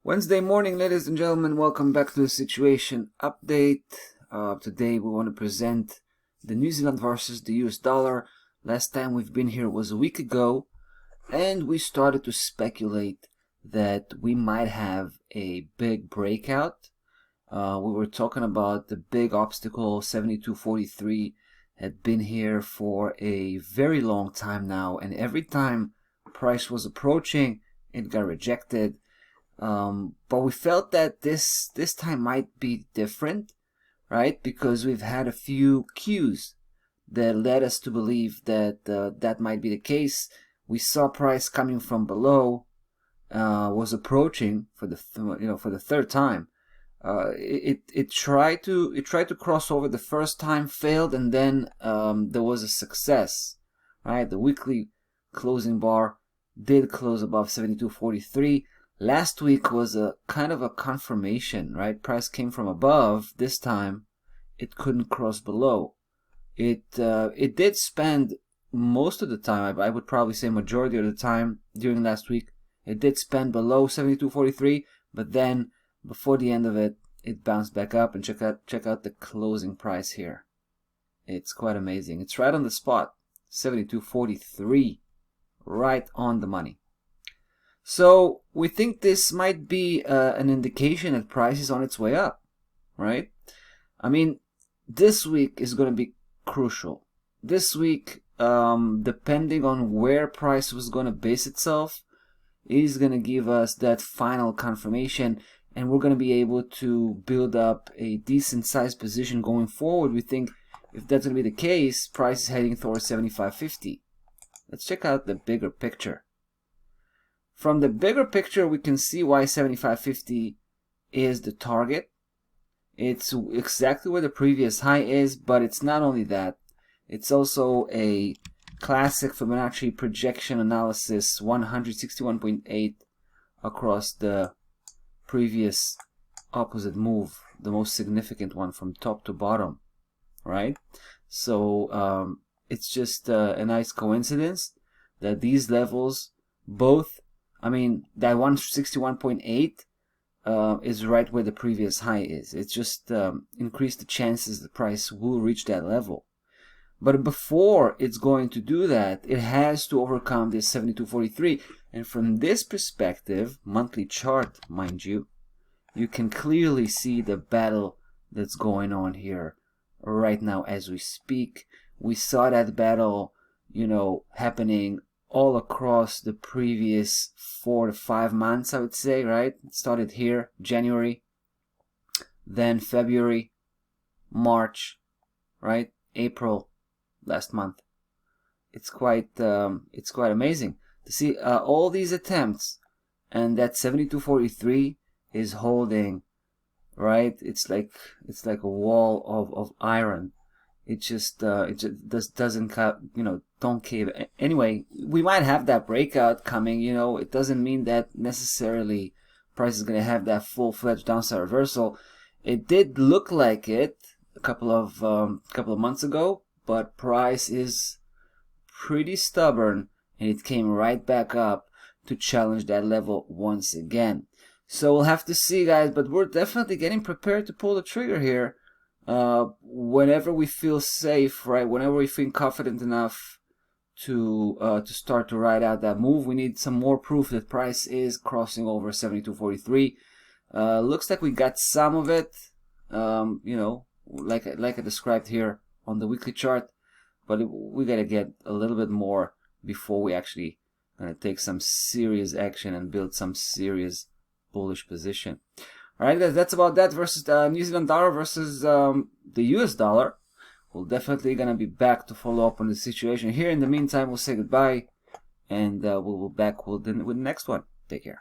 Wednesday morning, ladies and gentlemen, welcome back to the situation update. Today we want to present the New Zealand versus the US dollar. Last time we've been here was a week ago, and we started to speculate that we might have a big breakout. We were talking about the big obstacle, 72.43, had been here for a very long time now, and every time price was approaching, it got rejected. But we felt that this time might be different, right? Because we've had a few cues that led us to believe that that might be the case. We saw price coming from below, was approaching for the for the third time. It tried to cross over the first time, failed, and then there was a success, right? The weekly closing bar did close above 72.43. Last week was a kind of a confirmation, right? Price came from above. This time, it couldn't cross below. It did spend most of the time, I would probably say majority of the time during last week, it did spend below 72.43, but then before the end of it, it bounced back up. And check out the closing price here. It's quite amazing. It's right on the spot, 72.43, right on the money. So we think this might be an indication that price is on its way up, right? I mean, this week is going to be crucial. This week, depending on where price was going to base itself, is going to give us that final confirmation, and we're going to be able to build up a decent sized position going forward. We think if that's going to be the case, price is heading towards 75.50. Let's check out the bigger picture. From the bigger picture, we can see why 75.50 is the target. It's exactly where the previous high is, but it's not only that. It's also a classic Fibonacci projection analysis, 161.8 across the previous opposite move, the most significant one from top to bottom, right? So it's just a nice coincidence that these levels both, I mean, that 161.8 is right where the previous high is. It's just increased the chances the price will reach that level. But before it's going to do that, it has to overcome this 72.43. And from this perspective, monthly chart, mind you, you can clearly see the battle that's going on here right now as we speak. We saw that battle, happening all across the previous 4 to 5 months, I would say, right? It started here, January, then February, March, right? April, last month. It's quite amazing to see all these attempts, and that 72.43 is holding, right? It's like a wall of iron. It just doesn't don't cave. Anyway, we might have that breakout coming. It doesn't mean that necessarily price is going to have that full-fledged downside reversal. It did look like it a couple of months ago, but price is pretty stubborn, and it came right back up to challenge that level once again. So we'll have to see, guys, but we're definitely getting prepared to pull the trigger here. Whenever we feel safe, right? Whenever we feel confident enough to start to ride out that move, we need some more proof that price is crossing over 72.43. Looks like we got some of it, like I described here on the weekly chart, but we gotta get a little bit more before we actually gonna take some serious action and build some serious bullish position. Alright, guys, that's about that versus the New Zealand dollar versus the US dollar. We're definitely going to be back to follow up on the situation here. In the meantime, we'll say goodbye, and we'll be back with the next one. Take care.